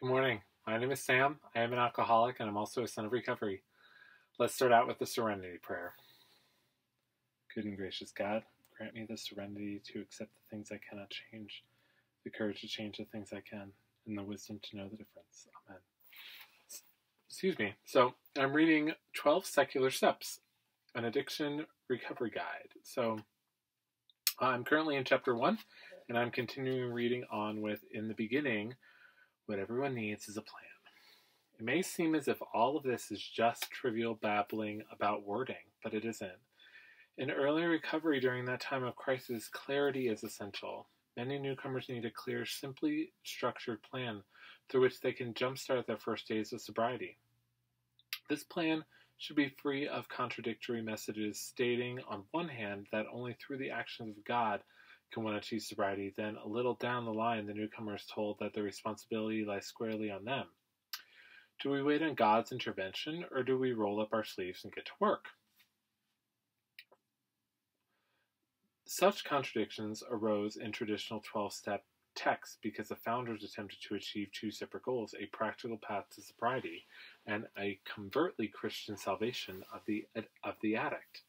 Good morning. My name is Sam. I am an alcoholic and I'm also a son of recovery. Let's start out with the Serenity Prayer. Good and gracious God, grant me the serenity to accept the things I cannot change, the courage to change the things I can, and the wisdom to know the difference. Amen. Excuse me. So I'm reading 12 Secular Steps, an addiction recovery guide. So I'm currently in chapter 1, and I'm continuing reading on with In the Beginning, what everyone needs is a plan. It may seem as if all of this is just trivial babbling about wording, but it isn't. In early recovery during that time of crisis, clarity is essential. Many newcomers need a clear, simply structured plan through which they can jumpstart their first days of sobriety. This plan should be free of contradictory messages stating, on one hand, that only through the actions of God can one achieve sobriety. Then, a little down the line, the newcomer is told that the responsibility lies squarely on them. Do we wait on God's intervention, or do we roll up our sleeves and get to work? Such contradictions arose in traditional 12-step texts because the founders attempted to achieve two separate goals: a practical path to sobriety and a covertly Christian salvation of the addict.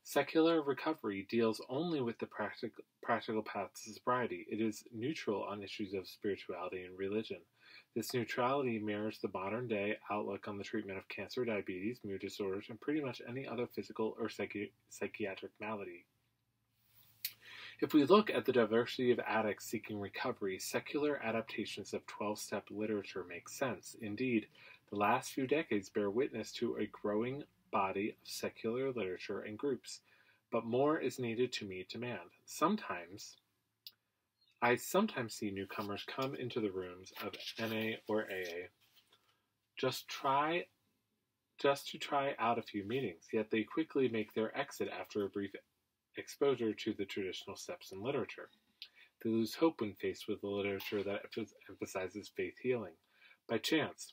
Secular recovery deals only with the practical path to sobriety. It is neutral on issues of spirituality and religion. This neutrality mirrors the modern-day outlook on the treatment of cancer, diabetes, mood disorders, and pretty much any other physical or psychiatric malady. If we look at the diversity of addicts seeking recovery, secular adaptations of 12-step literature make sense. Indeed, the last few decades bear witness to a growing body of secular literature and groups, but more is needed to meet demand. I sometimes see newcomers come into the rooms of NA or AA just to try out a few meetings, yet they quickly make their exit after a brief exposure to the traditional steps in literature. They lose hope when faced with the literature that emphasizes faith healing. By chance,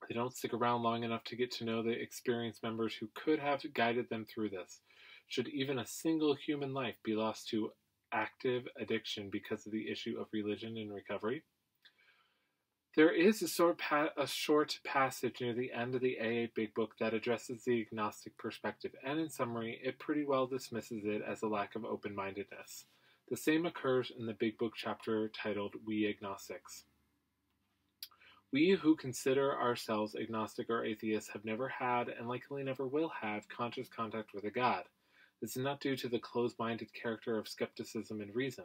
they don't stick around long enough to get to know the experienced members who could have guided them through this. Should even a single human life be lost to active addiction because of the issue of religion in recovery? There is a short passage near the end of the AA Big Book that addresses the agnostic perspective, and in summary, it pretty well dismisses it as a lack of open-mindedness. The same occurs in the Big Book chapter titled We Agnostics. We who consider ourselves agnostic or atheists have never had, and likely never will have, conscious contact with a God. This is not due to the closed-minded character of skepticism and reason.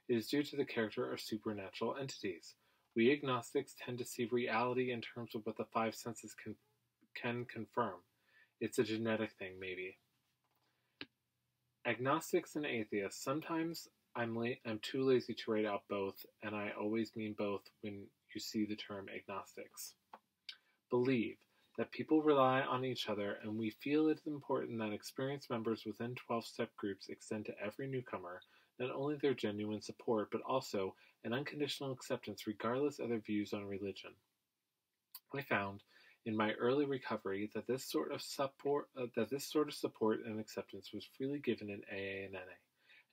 It is due to the character of supernatural entities. We agnostics tend to see reality in terms of what the five senses can confirm. It's a genetic thing, maybe. Agnostics and atheists. Sometimes I'm too lazy to write out both, and I always mean both when you see the term agnostics. Believe that people rely on each other, and we feel it is important that experienced members within 12-step groups extend to every newcomer not only their genuine support, but also an unconditional acceptance regardless of their views on religion. I found in my early recovery that this sort of support and acceptance was freely given in AA and NA.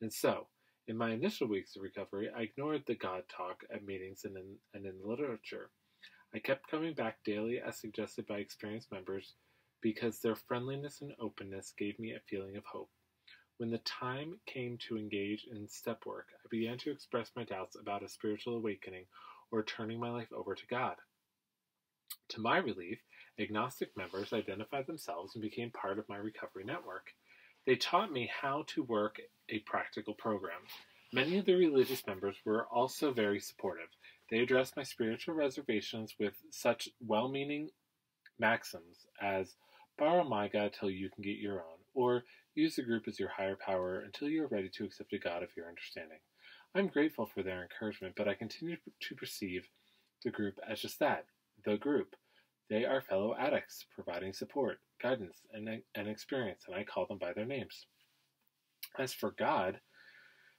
And so, in my initial weeks of recovery, I ignored the God talk at meetings and in the literature. I kept coming back daily as suggested by experienced members because their friendliness and openness gave me a feeling of hope. When the time came to engage in step work, I began to express my doubts about a spiritual awakening or turning my life over to God. To my relief, agnostic members identified themselves and became part of my recovery network. They taught me how to work a practical program. Many of the religious members were also very supportive. They addressed my spiritual reservations with such well-meaning maxims as, borrow my God till you can get your own, or use the group as your higher power until you are ready to accept a God of your understanding. I'm grateful for their encouragement, but I continue to perceive the group as just that, the group. They are fellow addicts, providing support, guidance, and experience, and I call them by their names. As for God,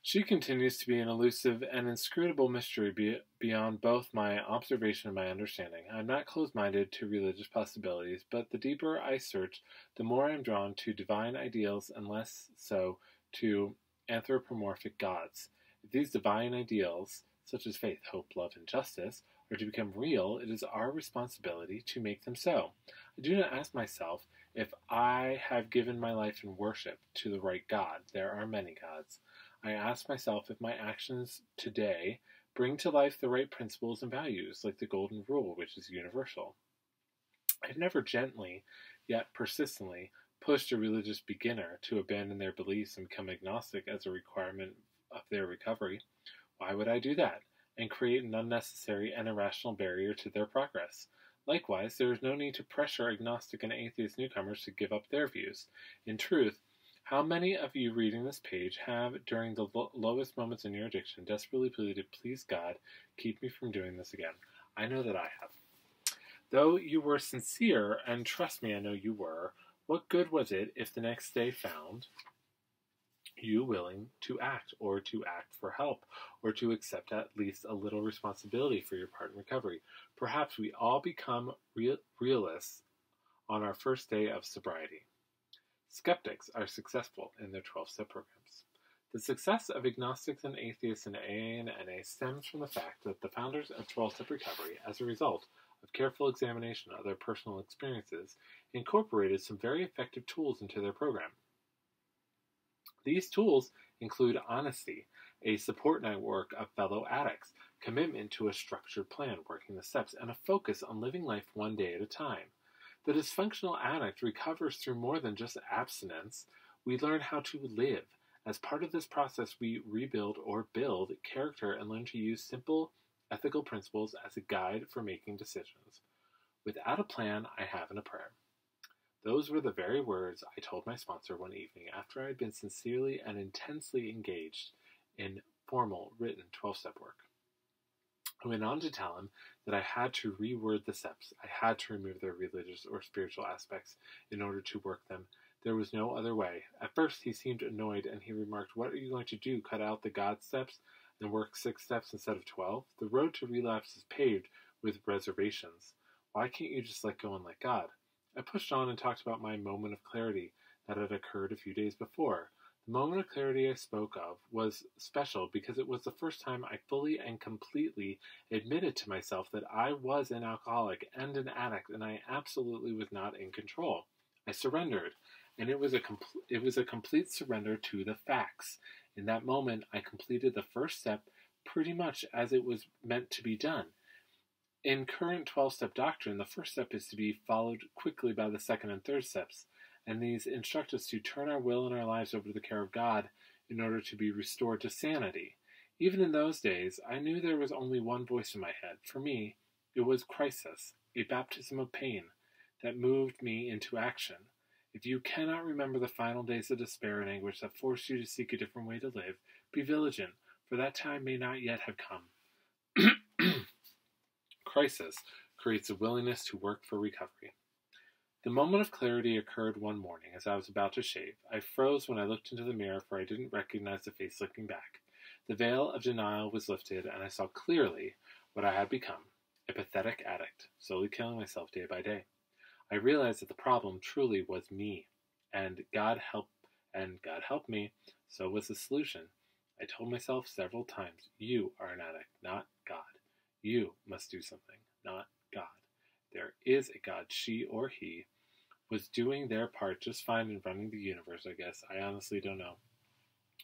she continues to be an elusive and inscrutable mystery beyond both my observation and my understanding. I'm not closed-minded to religious possibilities, but the deeper I search, the more I am drawn to divine ideals and less so to anthropomorphic gods. If these divine ideals such as faith, hope, love, and justice, are to become real, it is our responsibility to make them so. I do not ask myself if I have given my life in worship to the right God. There are many gods. I ask myself if my actions today bring to life the right principles and values, like the golden rule, which is universal. I have never gently, yet persistently, pushed a religious beginner to abandon their beliefs and become agnostic as a requirement of their recovery. Why would I do that, and create an unnecessary and irrational barrier to their progress? Likewise, there is no need to pressure agnostic and atheist newcomers to give up their views. In truth, how many of you reading this page have, during the lowest moments in your addiction, desperately pleaded, "Please God, keep me from doing this again"? I know that I have. Though you were sincere, and trust me, I know you were, what good was it if the next day found you willing to act, or to act for help, or to accept at least a little responsibility for your part in recovery? Perhaps we all become realists on our first day of sobriety. Skeptics are successful in their 12-step programs. The success of agnostics and atheists in AA and NA stems from the fact that the founders of 12-step recovery, as a result of careful examination of their personal experiences, incorporated some very effective tools into their program. These tools include honesty, a support network of fellow addicts, commitment to a structured plan, working the steps, and a focus on living life one day at a time. The dysfunctional addict recovers through more than just abstinence. We learn how to live. As part of this process, we rebuild or build character and learn to use simple ethical principles as a guide for making decisions. Without a plan, I haven't a prayer. Those were the very words I told my sponsor one evening after I had been sincerely and intensely engaged in formal, written 12-step work. I went on to tell him that I had to reword the steps. I had to remove their religious or spiritual aspects in order to work them. There was no other way. At first, he seemed annoyed, and he remarked, "What are you going to do, cut out the God steps and work 6 steps instead of 12? The road to relapse is paved with reservations. Why can't you just let go and let God?" I pushed on and talked about my moment of clarity that had occurred a few days before. The moment of clarity I spoke of was special because it was the first time I fully and completely admitted to myself that I was an alcoholic and an addict, and I absolutely was not in control. I surrendered, and it was a complete surrender to the facts. In that moment, I completed the first step pretty much as it was meant to be done. In current 12-step doctrine, the first step is to be followed quickly by the second and third steps, and these instruct us to turn our will and our lives over to the care of God in order to be restored to sanity. Even in those days, I knew there was only one voice in my head. For me, it was crisis, a baptism of pain that moved me into action. If you cannot remember the final days of despair and anguish that forced you to seek a different way to live, be vigilant, for that time may not yet have come. Crisis creates a willingness to work for recovery. The moment of clarity occurred one morning as I was about to shave. I froze when I looked into the mirror, for I didn't recognize the face looking back. The veil of denial was lifted, and I saw clearly what I had become, a pathetic addict, slowly killing myself day by day. I realized that the problem truly was me, and God helped me, so was the solution. I told myself several times, "You are an addict, not God. You must do something, not God. There is a God. She or he was doing their part just fine in running the universe, I guess. I honestly don't know.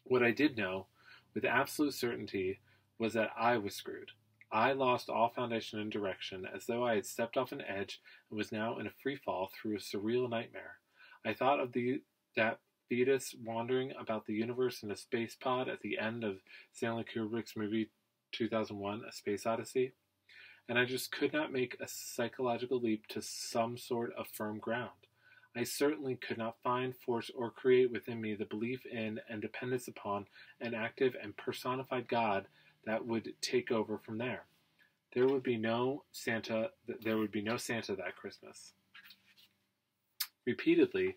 What I did know, with absolute certainty, was that I was screwed. I lost all foundation and direction, as though I had stepped off an edge and was now in a free fall through a surreal nightmare. I thought of that fetus wandering about the universe in a space pod at the end of Stanley Kubrick's movie 2001, A Space Odyssey, and I just could not make a psychological leap to some sort of firm ground. I certainly could not find, force, or create within me the belief in and dependence upon an active and personified God that would take over from there. There would be no Santa that Christmas. Repeatedly,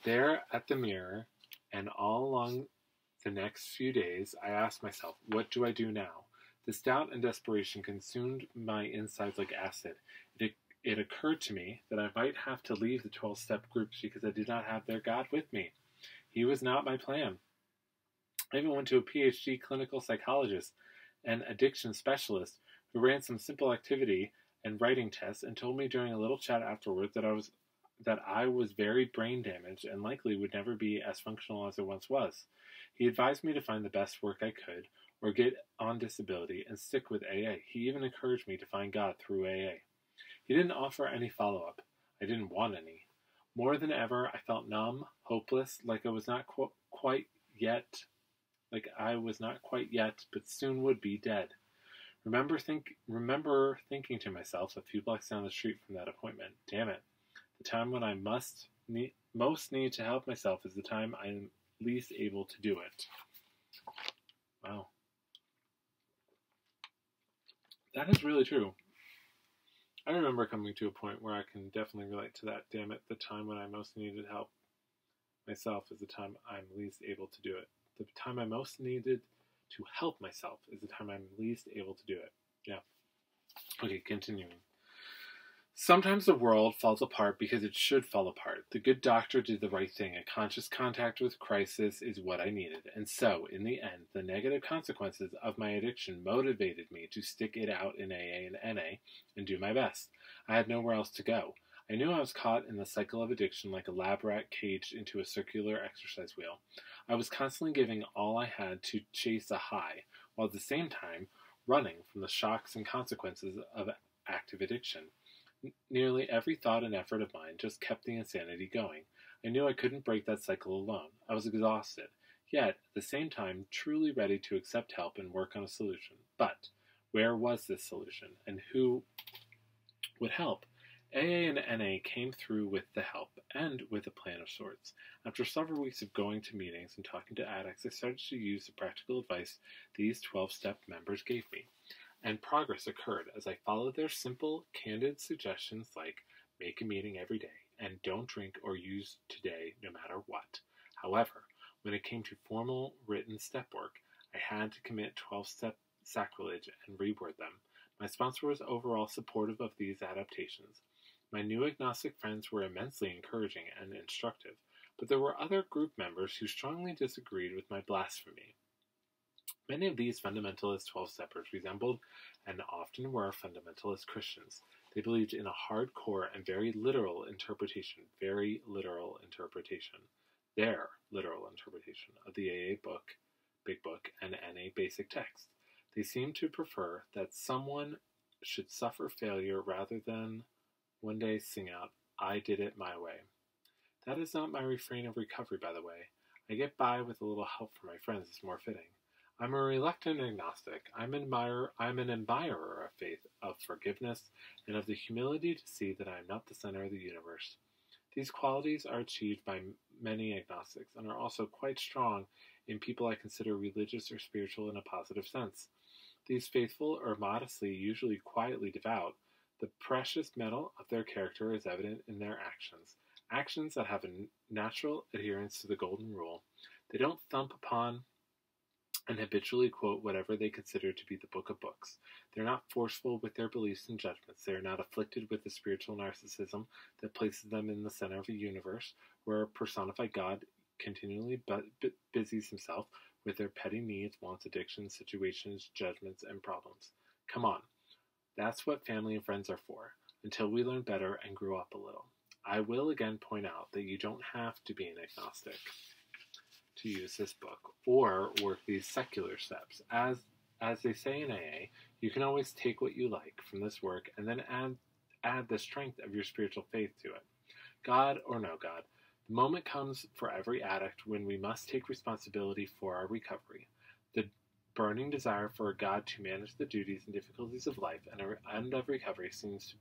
there at the mirror, and all along the next few days, I asked myself, what do I do now? This doubt and desperation consumed my insides like acid. It occurred to me that I might have to leave the 12-step groups because I did not have their God with me. He was not my plan. I even went to a PhD clinical psychologist, an addiction specialist who ran some simple activity and writing tests and told me during a little chat afterwards that I was very brain damaged and likely would never be as functional as I once was. He advised me to find the best work I could, or get on disability and stick with AA. He even encouraged me to find God through AA. He didn't offer any follow-up. I didn't want any. More than ever, I felt numb, hopeless, like I was not quite yet, but soon would be dead. Remember thinking to myself a few blocks down the street from that appointment, damn it, the time when I most need to help myself is the time I am least able to do it. Wow. That is really true. I remember coming to a point where I can definitely relate to that. Damn it, the time when I most needed help myself is the time I'm least able to do it. The time I most needed to help myself is the time I'm least able to do it. Yeah. Okay, continuing. Sometimes the world falls apart because it should fall apart. The good doctor did the right thing. A conscious contact with crisis is what I needed. And so, in the end, the negative consequences of my addiction motivated me to stick it out in AA and NA and do my best. I had nowhere else to go. I knew I was caught in the cycle of addiction like a lab rat caged into a circular exercise wheel. I was constantly giving all I had to chase a high, while at the same time running from the shocks and consequences of active addiction. Nearly every thought and effort of mine just kept the insanity going. I knew I couldn't break that cycle alone. I was exhausted, yet, at the same time, truly ready to accept help and work on a solution. But where was this solution, and who would help? AA and NA came through with the help, and with a plan of sorts. After several weeks of going to meetings and talking to addicts, I started to use the practical advice these 12-step members gave me. And progress occurred as I followed their simple, candid suggestions like make a meeting every day and don't drink or use today no matter what. However, when it came to formal written step work, I had to commit 12-step sacrilege and reword them. My sponsor was overall supportive of these adaptations. My new agnostic friends were immensely encouraging and instructive, but there were other group members who strongly disagreed with my blasphemy. Many of these fundamentalist 12-steppers resembled and often were fundamentalist Christians. They believed in a hardcore and very literal interpretation, their literal interpretation of the AA book, Big Book, and NA basic text. They seemed to prefer that someone should suffer failure rather than one day sing out, I did it my way. That is not my refrain of recovery, by the way. I get by with a little help from my friends is more fitting. I'm a reluctant agnostic. I'm an admirer of faith, of forgiveness, and of the humility to see that I am not the center of the universe. These qualities are achieved by many agnostics and are also quite strong in people I consider religious or spiritual in a positive sense. These faithful are modestly, usually quietly devout. The precious metal of their character is evident in their actions that have a natural adherence to the golden rule. They don't thump upon and habitually quote whatever they consider to be the book of books. They're not forceful with their beliefs and judgments. They are not afflicted with the spiritual narcissism that places them in the center of the universe, where a personified God continually busies himself with their petty needs, wants, addictions, situations, judgments, and problems. Come on. That's what family and friends are for, until we learn better and grow up a little. I will again point out that you don't have to be an agnostic to use this book, or work these secular steps. As they say in AA, you can always take what you like from this work and then add the strength of your spiritual faith to it. God or no God, the moment comes for every addict when we must take responsibility for our recovery. The burning desire for a God to manage the duties and difficulties of life and of recovery seems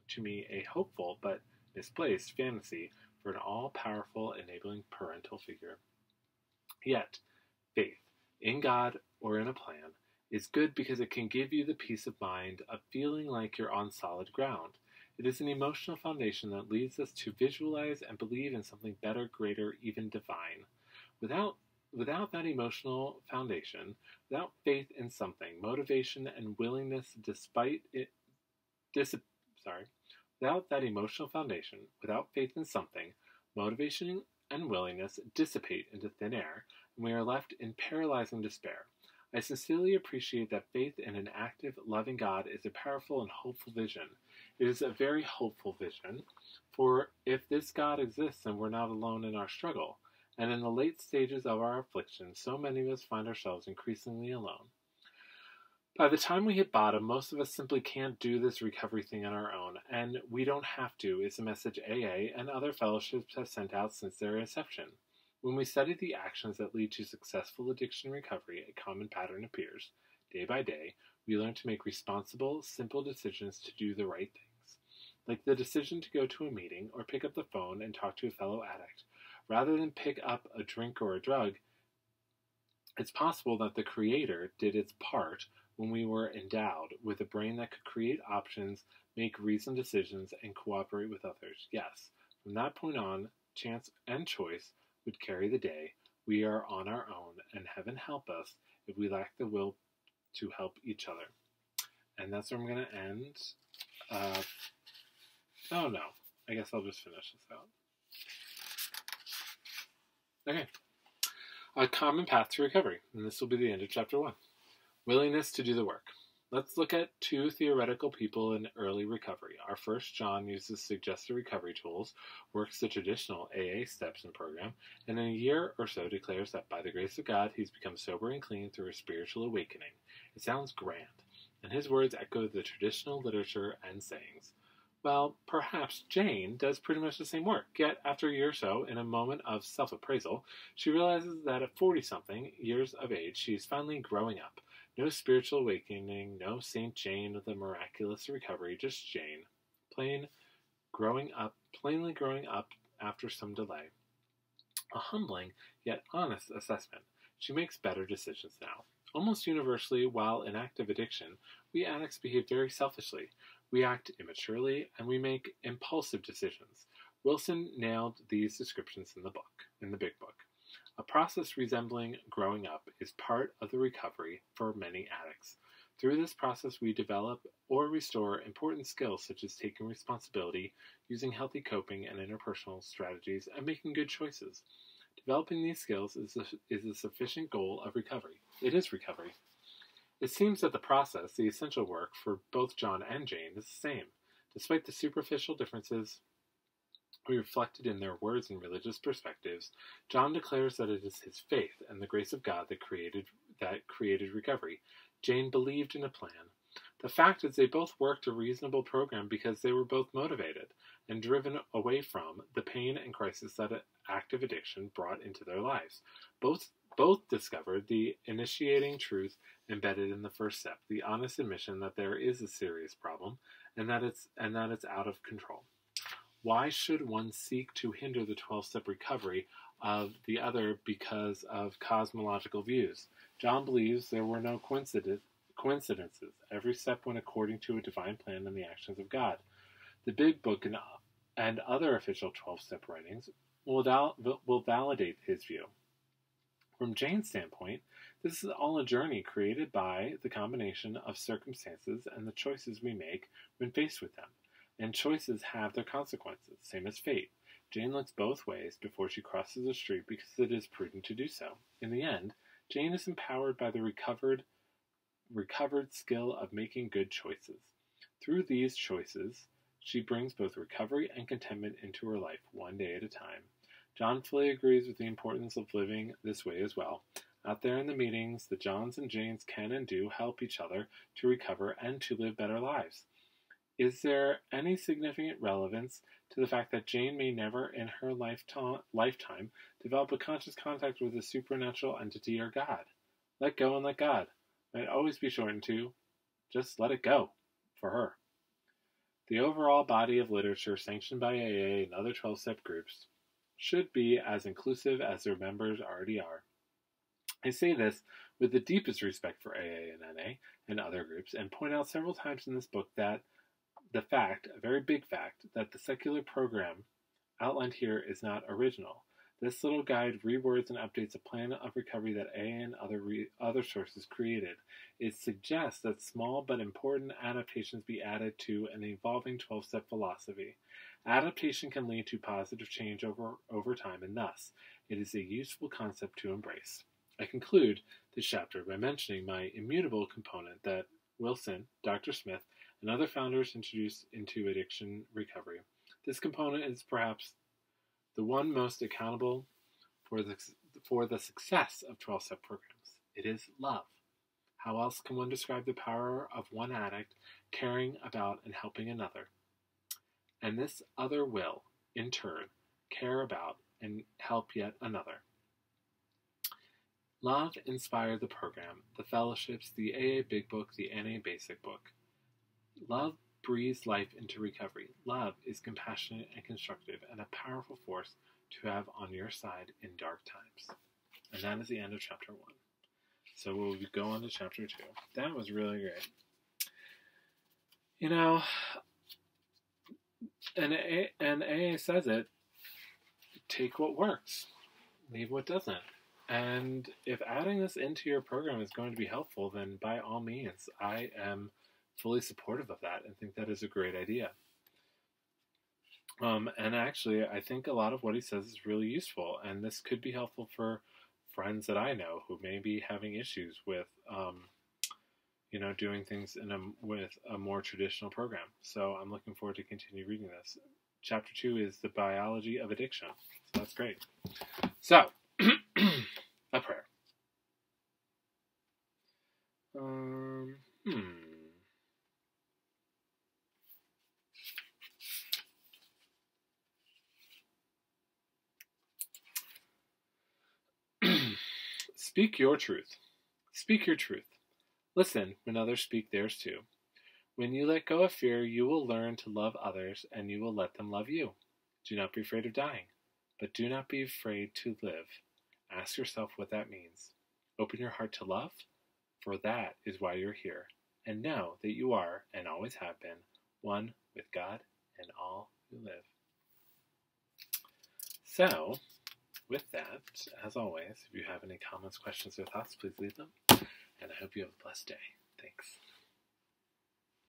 to me a hopeful but misplaced fantasy for an all-powerful, enabling parental figure. Yet, faith, in God or in a plan, is good because it can give you the peace of mind of feeling like you're on solid ground. It is an emotional foundation that leads us to visualize and believe in something better, greater, even divine. Without that emotional foundation, without faith in something, motivation and willingness without that emotional foundation, without faith in something, motivation and willingness dissipate into thin air, and we are left in paralyzing despair. I sincerely appreciate that faith in an active, loving God is a powerful and hopeful vision. It is a very hopeful vision, for if this God exists, then we're not alone in our struggle. And in the late stages of our affliction, so many of us find ourselves increasingly alone. By the time we hit bottom, most of us simply can't do this recovery thing on our own, and we don't have to, is the message AA and other fellowships have sent out since their inception. When we study the actions that lead to successful addiction recovery, a common pattern appears. Day by day, we learn to make responsible, simple decisions to do the right things, like the decision to go to a meeting or pick up the phone and talk to a fellow addict. Rather than pick up a drink or a drug, it's possible that the Creator did its part when we were endowed with a brain that could create options, make reasoned decisions, and cooperate with others. Yes, from that point on, chance and choice would carry the day. We are on our own, and heaven help us if we lack the will to help each other. And that's where I'm going to end. Oh no, I guess I'll just finish this out. Okay. A common path to recovery, and this will be the end of chapter 1. Willingness to do the work. Let's look at 2 theoretical people in early recovery. Our first, John, uses suggested recovery tools, works the traditional AA steps and program, and in a year or so declares that by the grace of God, he's become sober and clean through a spiritual awakening. It sounds grand, and his words echo the traditional literature and sayings. Well, perhaps Jane does pretty much the same work, yet after a year or so, in a moment of self-appraisal, she realizes that at 40-something years of age, she is finally growing up. No spiritual awakening, no Saint Jane of the miraculous recovery, just Jane, plainly growing up after some delay. A humbling, yet honest assessment. She makes better decisions now. Almost universally, while in active addiction, we addicts behave very selfishly. We act immaturely, and we make impulsive decisions. Wilson nailed these descriptions in the big book. A process resembling growing up is part of the recovery for many addicts. Through this process, we develop or restore important skills such as taking responsibility, using healthy coping and interpersonal strategies, and making good choices. Developing these skills is a sufficient goal of recovery. It is recovery. It seems that the process, the essential work for both John and Jane, is the same. Despite the superficial differences reflected in their words and religious perspectives, John declares that it is his faith and the grace of God that created recovery. Jane believed in a plan. The fact is they both worked a reasonable program because they were both motivated and driven away from the pain and crisis that active addiction brought into their lives. Both discovered the initiating truth embedded in the first step, the honest admission that there is a serious problem and that it's out of control. Why should one seek to hinder the 12-step recovery of the other because of cosmological views? John believes there were no coincidences. Every step went according to a divine plan and the actions of God. The Big Book and other official 12-step writings will validate his view. From Jane's standpoint, this is all a journey created by the combination of circumstances and the choices we make when faced with them. And choices have their consequences, same as fate. Jane looks both ways before she crosses the street because it is prudent to do so. In the end, Jane is empowered by the recovered skill of making good choices. Through these choices, she brings both recovery and contentment into her life, one day at a time. John fully agrees with the importance of living this way as well. Out there in the meetings, the Johns and Janes can and do help each other to recover and to live better lives. Is there any significant relevance to the fact that Jane may never in her lifetime develop a conscious contact with a supernatural entity or God? Let go and let God might always be shortened to just let it go for her. The overall body of literature sanctioned by AA and other 12-step groups should be as inclusive as their members already are. I say this with the deepest respect for AA and NA and other groups and point out several times in this book that the fact, a very big fact, that the secular program outlined here is not original. This little guide rewords and updates a plan of recovery that AA and other sources created. It suggests that small but important adaptations be added to an evolving 12-step philosophy. Adaptation can lead to positive change over time, and thus, it is a useful concept to embrace. I conclude this chapter by mentioning my immutable component that Wilson, Dr. Smith, and other founders introduced into addiction recovery. This component is perhaps the one most accountable for the success of 12-step programs. It is love. How else can one describe the power of one addict caring about and helping another? And this other will, in turn, care about and help yet another. Love inspired the program, the fellowships, the AA Big Book, the NA Basic Book. Love breathes life into recovery. Love is compassionate and constructive and a powerful force to have on your side in dark times. And that is the end of chapter 1. So we'll go on to chapter 2. That was really great. You know, and AA says it, take what works, leave what doesn't. And if adding this into your program is going to be helpful, then by all means, I am fully supportive of that and think that is a great idea. And actually, I think a lot of what he says is really useful, and this could be helpful for friends that I know who may be having issues with, doing things with a more traditional program. So I'm looking forward to continue reading this. Chapter 2 is the biology of addiction. So that's great. So, a prayer. Speak your truth. Speak your truth. Listen when others speak theirs too. When you let go of fear, you will learn to love others, and you will let them love you. Do not be afraid of dying, but do not be afraid to live. Ask yourself what that means. Open your heart to love, for that is why you're here, and know that you are, and always have been, one with God and all who live. So, with that, as always, if you have any comments, questions, or thoughts, please leave them, and I hope you have a blessed day. Thanks.